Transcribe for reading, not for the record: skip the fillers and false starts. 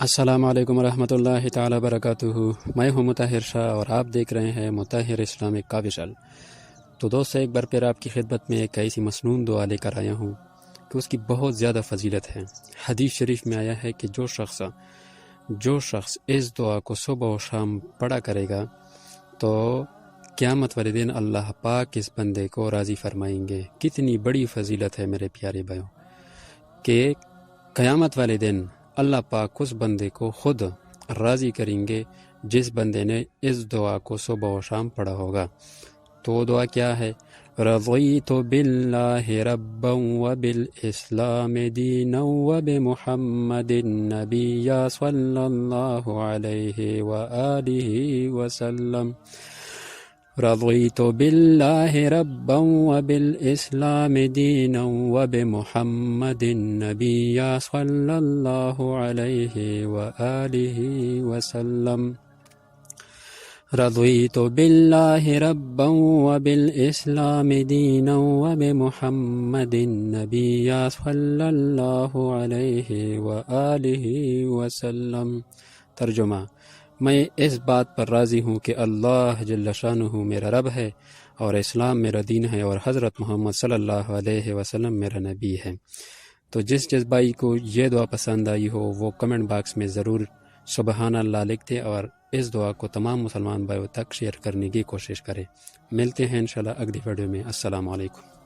السلام علیکم ورحمۃ اللہ تعالی وبرکاتہ۔ میں ہوں مطہر شاہ اور آپ دیکھ رہے ہیں مطہر اسلامک کافیشل۔ تو دوستو، ایک بار پھر آپ کی خدمت میں ایک ایسی مسنون دعا لے کر آیا ہوں کہ اس کی بہت زیادہ فضیلت ہے۔ حدیث شریف میں آیا ہے کہ جو شخص اس دعا کو صبح و شام پڑھا کرے گا تو قیامت والے دن اللہ پاک اس بندے کو راضی فرمائیں گے۔ کتنی بڑی فضیلت ہے میرے پیارے بھائیوں کہ قیامت والے دن اللہ پاک اس بندے کو خود راضی کریں گے جس بندے نے اس دعا کو صبح و شام پڑھا ہوگا۔ تو وہ دعا کیا ہے؟ رضیت باللہ ربا وبالاسلام دینا وبمحمد نبیا صلی اللہ علیہ وآلہ وسلم۔ رضیت باللہ ربا وبالاسلام دینا وبمحمد نبیا صلی اللہ علیہ وآلہ وسلم۔ رضیت باللہ ربا وبالاسلام دینا وبمحمد نبیا صلی اللہ علیہ وآلہ وسلم۔ ترجمہ: میں اس بات پر راضی ہوں کہ اللہ جل شانہ میرا رب ہے اور اسلام میرا دین ہے اور حضرت محمد صلی اللہ علیہ وسلم میرا نبی ہے۔ تو جس بھائی کو یہ دعا پسند آئی ہو وہ کمنٹ باکس میں ضرور سبحان اللہ لکھ دے اور اس دعا کو تمام مسلمان بھائیوں تک شیئر کرنے کی کوشش کریں۔ ملتے ہیں انشاءاللہ اگلی ویڈیو میں۔ السلام علیکم۔